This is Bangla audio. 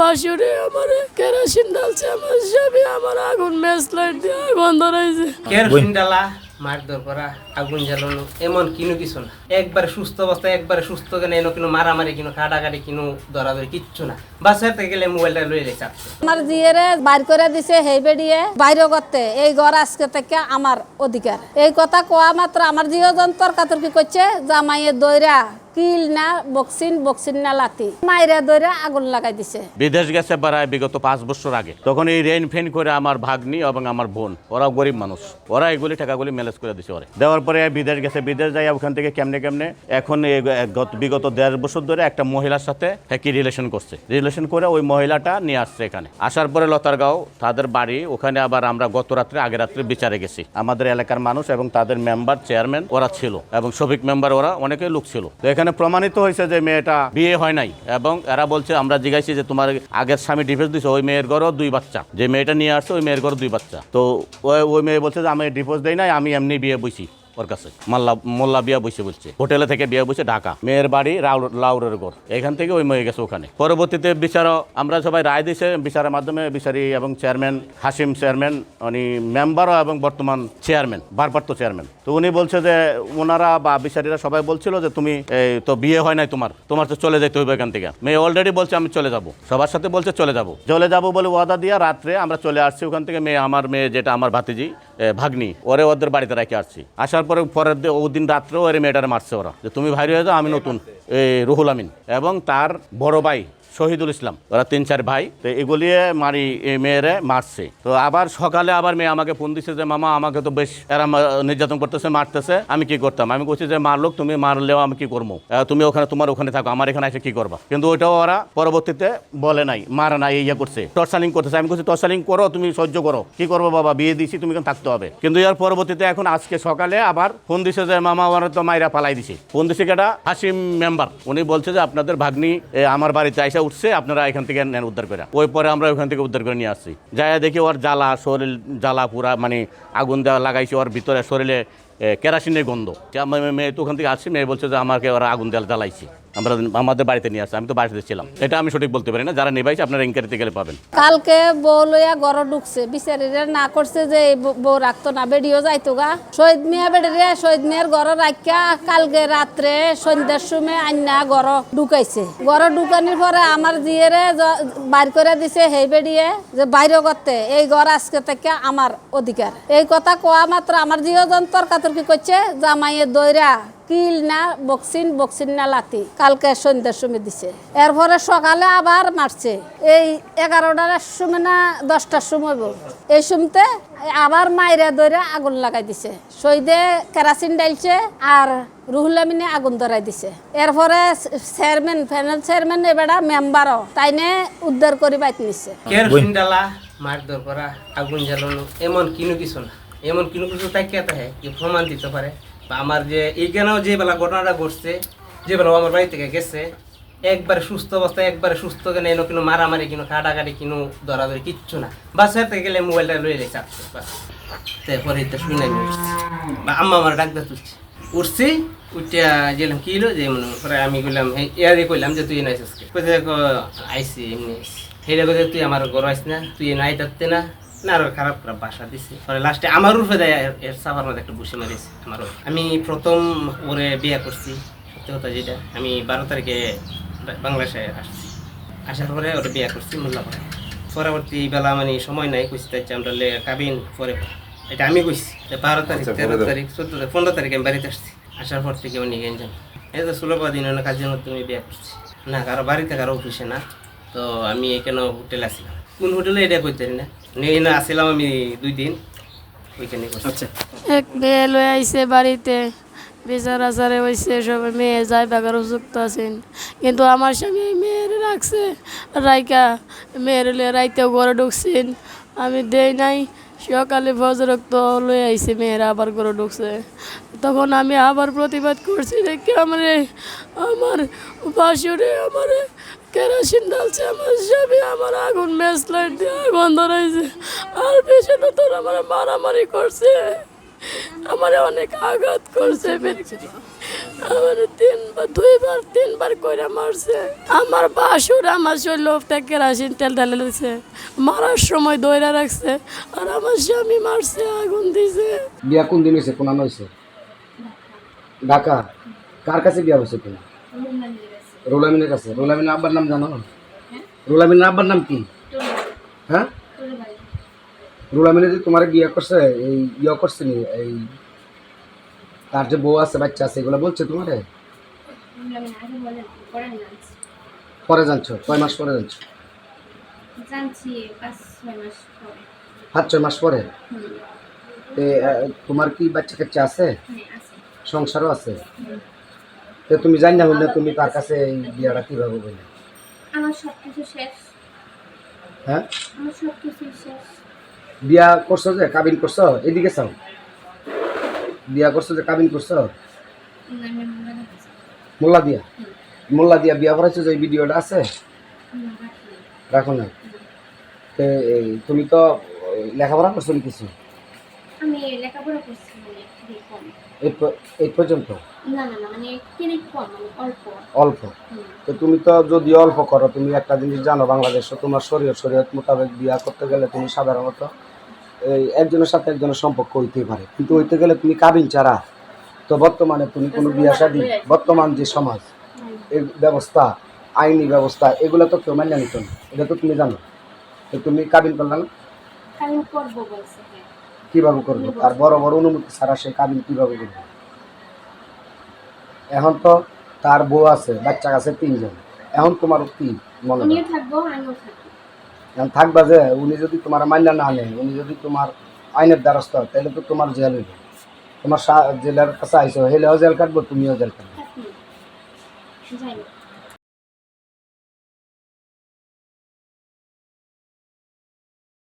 বাসুরে আমার কেরোসিন ঢালছে, আমার স্বামী আমার আগুন ম্যাচ লাইট দিয়ে আগুন ধরাইছে। কেরোসিন ঢালা, মারধর করা, আগুন জ্বালানো, এমন কিনো কিছু না। একবারে সুস্থ অবস্থায়, একবারে সুস্থ কেন এনো কিনো মারামারি কিনো কাটাকাটি কিনো ধরাধরি কিচ্ছু না। বাসাতে গেলে মোবাইলটা লয়ে রেখে আমার জিয়েরে বাইর করে দিছে হেই বেডিয়ে বাইরে করতে, এই ঘর আজকে থেকে আমার অধিকার। এই কথা কোয়া মাত্র আমার জিও যন্ত্র কাতরকি করছে, জামাইয়ে দইরা কিল না বক্সিন না লাতি মাইরা দইরা আগুন লাগাই দিছে। বিদেশ গেছে প্রায় বিগত 5 বছর আগে। তখন এই রেন ফেন করে আমার ভাগ্নি এবং আমার বোন, ওরা গরিব মানুষ, ওরা এগুলি টাকাগুলি ম্যানেজ করে দিছে। ওরে দেওয়ার পরে বিদেশ গেছে, বিদেশ যাই ওখান থেকে কেমনে এখন বিগত 1.5 বছর ধরে একটা মহিলার সাথে কি রিলেশন করছে। রিলেশন করে ওই মহিলাটা নিয়ে আসছে এখানে। আসার পরে লতারগাঁও তাদের বাড়ি, ওখানে আবার আমরা গত রাত্রে আগের রাত্রে বিচারে গেছি। আমাদের এলাকার মানুষ এবং তাদের মেম্বার চেয়ারম্যান ওরা ছিল এবং সবিক মেম্বার ওরা অনেকে লোক ছিল। তো এখানে প্রমাণিত হয়েছে যে মেয়েটা বিয়ে হয় নাই এবং এরা বলছে, আমরা জিজ্ঞাসি যে তোমার আগের স্বামী ডিভোর্স দিছে, ওই মেয়ের ঘরও 2 বাচ্চা, যে মেয়েটা নিয়ে আসছে ওই মেয়ের ঘরও 2 বাচ্চা। তো ওই মেয়ে বলছে যে আমি ডিভোর্স দেই নাই, আমি এমনি বিয়ে বইছি ওর কাছে, মোল্লা বিয়া বসে বলছে, হোটেলে থেকে বিয়ে বসে ঢাকা। মেয়ের বাড়ি লাউরের ঘর, এখান থেকে ওই মেয়ে গেছে ওখানে। পরবর্তীতে বিচারক আমরা সবাই রায় দিয়েছে বিচারের মাধ্যমে, বিচারি এবং চেয়ারম্যান হাসিম চেয়ারম্যান, উনি মেম্বারও এবং বর্তমান চেয়ারম্যান, ভারপ্রাপ্ত চেয়ারম্যান। তো উনি বলছে যে ওনারা বা বিচারীরা সবাই বলছিল যে তুমি তো বিয়ে হয় নাই, তোমার তো চলে যেতে হবে এখান থেকে। মেয়ে অলরেডি বলছে আমি চলে যাব, সবার সাথে বলছে চলে যাব বলে ওয়াদা দিয়া রাত্রে আমরা চলে আসছি ওখান থেকে। মেয়ে যেটা আমার ভাতিজি ভাগ্নি, ওদের বাড়িতে রেখে আসছি। আসার পরের দিন রাত্রেও ওর মেয়েটারে মারছে ওরা, যে তুমি ভাই হয়ে যাও, আমি নতুন রুহুল আমিন এবং তার বড় ভাই শহীদুল ইসলাম, ওরা 3-4 ভাই। তো এগুলিয়ে এই মেয়েরে মারছে। তো আবার সকালে আবার মেয়ে আমাকে ফোন দিচ্ছে যে মামা আমাকে তো বেশ এরা নির্যাতন করতেছে, মারতেছে, আমি কি করতাম। আমি বলছি যে মারলোক, তুমি মারলেও আমি কি করবো, তুমি তোমার ওখানে থাকো, আমার এখানে এসে কি করবা। কিন্তু ওইটাও ওরা পরবর্তীতে বলে নাই, মারে নাই, ইয়ে করছে, টর্চারিং করতেছে। আমি বলছি টর্চারিং করো, তুমি সহ্য করো, কি করবো বাবা, বিয়ে দিছি, তুমি এখানে থাকতে হবে। কিন্তু এর পরবর্তীতে এখন আজকে সকালে আবার ফোন দিছে যে মামা ওরা তো মাইরা পালাই দিছে। ফোন দিছে কেটা, হাসিম মেম্বার। উনি বলছে যে আপনাদের ভাগ্নি আমার বাড়িতে আইসা উঠছে, আপনারা এখান থেকে নেন উদ্ধার করে। ওই পরে আমরা ওখান থেকে উদ্ধার করে নিয়ে আসছি। যাই দেখি ওর শরীর জ্বালা পুরা, মানে আগুন দেওয়া লাগাইছে ওর ভিতরে, শরীরে কেরাসিনের গন্ধ। মেয়ে তো ওখান থেকে আসছি, মেয়ে বলছে যে আমাকে ওরা আগুন দেওয়া জ্বালাইছে, আমরা আমাদের বাড়িতে নিয়ে আসছি। আমি তো বাড়িতে ছিলাম, এটা আমি সঠিক বলতে পারি না, যারা নেবাইছে আপনারা ইনকোয়ারিতে গেলে পাবেন। কালকে বউ লইয়া ঘর ঢুকছে, বিচারিরা না করছে যে বউ রাখতো না, বেডিও যাইতো গা। শহীদ মিয়া বেডিরে শহীদ মিয়ার ঘর রাখিয়া কালকে রাত্রে সন্ধ্যার সময় আইনা ঘর ঢুকাইছে। ঘর ঢুকানোর পরে আমার জিয়েরে বাইর করে দিছে হেই বেডিয়ে যে বাইরে করতে, এই ঘর আজকে থেকে আমার অধিকার। এই কথা কোয়া মাত্র আমার জিও যন্ত্র কাতরকি করছে, জামাইয়ে দইরা কিল না বক্সিন না লাতি কালকে সন্ধ্যার সময় দিছে। এরপরে সকালে আবার মারছে, এই 11টার সময় না 10টার সময় এই সময়তে আবার মাইরা ধরে আগুন লাগাই দিছে। শহীদে কেরাসিন ডাইলছে আর রুহুল আমিনে আগুন ধরাই দিছে। এরপরে ফাইনাল চেয়ারম্যান এবারে মেম্বারও তাইনে উদ্ধার করে বাইত নিছে। কেরোসিন ঢালা, মারধর করা, আগুন জ্বালানো, এমন কিনো কিছু না। এমন কিনো কিছু তাই কে তাহে কি প্রমাণ দিতে পারে। আমার যে এইখানেও যে বেলা ঘটনাটা ঘটছে, যে বেলা আমার বাড়ি থেকে গেছে, একবারে সুস্থ অবস্থায়, একবারে সুস্থ কেন এনো কিনো মারামারি কিনো কাটাকাটি কিনো ধরাধরি কিচ্ছু না। বাসাতে গেলে মোবাইলটা লয়ে রেখে আসছে বাস। তারপরে এটা শুনে আমি উঠছি, বা আম্মা আমার ডাক্তার তুলছি, উঠছি উঠিয়া গেলাম কি হলো যে মনে করে আমি বললাম ইয়ারে কইলাম যে তুই নাইছিস আইসি এমনি আইসি সেটা কথা, তুই আমার ঘর আইস না, তুই নাই থাকতে না না, আরো খারাপ খারাপ বাসা দিছে। পরে লাস্টে আমার রূপে দেয় এর সাফার মধ্যে একটা বসে মারিয়েছে আমার। আমি প্রথম ওরে বিয়ে করছি, সত্যি কথা যেটা, আমি 12 তারিখে বাংলাদেশে আসছি। আসার পরে ওটা বিয়ে করছি মোল্লাপাড়ায়। পরবর্তী বেলা মানে সময় নাই, কইছি তাই আমরা কাবিন পরে, এটা আমি কইছি 12 তারিখ 13 তারিখ 14 তারিখ 15 তারিখে আমি বাড়িতে আসছি। আসার পর থেকে উনি গেঞ্জাম এই তো 16 দিন হলো কাজের মধ্যে তুমি বিয়ে করছি না, কারো বাড়িতে কারো অফিসে না। তো আমি এখানে হোটেলে আসছিলাম, কোন হোটেলে এটা করতে না, এখানে আসছিলাম আমি 2 দিন ওইখানে। আচ্ছা, এক মেয়ে লয়ে আইছে বাড়িতে, বিচার আচারে হয়েছে, সবাই মেয়ে যায় বাগার যুক্ত আছেন, কিন্তু আমার স্বামী মেয়ের রাখছে রাইকা, মেয়ের রাইতেও ঘরে ঢুকছেন, আমি দেই নাই। সকালে ফজরক্ত লয়ে আইছে, মেয়েরা আবার ঘরে ঢুকছে, তখন আমি আবার প্রতিবাদ করছি দেখি আমার বাসুরে আমার কেরোসিন ঢালছে, আমার স্বামী আমার আগুন ম্যাচ লাইট দিয়ে আগুন ধরাইছে, আর পেছনে তোর আমার মারামারি করছে, আমার অনেক আঘাত করছে। আমার দুইবার তিনবার কইরা মারছে। আমার বাসুর আমার শরীর থেকে কেরাসিন তেল ঢালে দিছে, মারার সময় দইরা রাখছে, আর আমার স্বামী মারছে, আগুন দিছে। বিয়া কোন দিন হয়েছে, কোন আনো হয়েছে? ঢাকা। কার কাছে বিয়া হয়েছে তুমি? রুলামিনের কাছে। রুলামিনের আব্বার নাম জানো? রুলামিনের আব্বার নাম কি? হ্যাঁ, রুলামিনে যে তোমার বিয়ে করছে, এই ইয়ে করছে নি, এই তার যে বউ আছে বাচ্চা আছে এগুলো বলছে তোমারে? পরে জানছো? কয় মাস পরে জানছো? জানছি 5-6 মাস পরে। 5-6 মাস পরে? তোমার কি বাচ্চা কাচ্চা আছে? হ্যাঁ আছে। সংসারও আছে? তো তুমি জানি না হইলে তুমি তার কাছে এই বিয়াটা কিভাবে বললে? আমার সব কিছু শেষ। হ্যাঁ, আমার সব কিছু শেষ। বিয়া করছো যে কাবিন করছো? এদিকে চাও। বিয়া করছো যে কাবিন করছো? আমি মনে হচ্ছে মোল্লা দিয়া? মোল্লা দিয়া বিয়া করাইছো যে, এই ভিডিওটা আছে? রাখো না। তুমি তো লেখাপড়া করছো নি কিছু? আমি লেখাপড়া করছি মানে খুবই কম। এই পর্যন্ত? না না না, মানে খুবই কম, মানে অল্প। অল্প? তো তুমি তো যদি অল্প করো, তুমি একটা জিনিস জানো, বাংলাদেশে তোমার শরীয়ত মোতাবেক বিয়া করতে গেলে তুমি সাধারণত এই একজনের সাথে একজনের সম্পর্ক হইতেই পারে, কিন্তু হইতে গেলে তুমি কাবিন ছাড়া। তো বর্তমানে তুমি কোনো বিয়া শাদী, বর্তমান যে সমাজ, এই ব্যবস্থা, আইনি ব্যবস্থা, এগুলো তো কেউ মান্য নিত না, এটা তো তুমি জানো। তো তুমি কাবিন করলে না? আমি করবো বলছে। হ্যাঁ, কিভাবে করবো? আর বড় বড় অনুমতি ছাড়া সে কাবিন কিভাবে করবে? এখন তো তার বউ আছে, বাচ্চা আছে 3 জন। এখন তোমার কি মনে হয়? উনিও থাকবো, আমিও থাকবো। এখন থাকবা যে, উনি যদি তোমার মান্য না নেয়, উনি যদি তোমার আইনের দ্বারস্থ হয়, তাহলে তো তোমার জেল হইবে। তোমার জেলের কাছে আইসো, হেলেও জেল কাটবো, তুমিও জেল কাটবো। থাকি যাই না।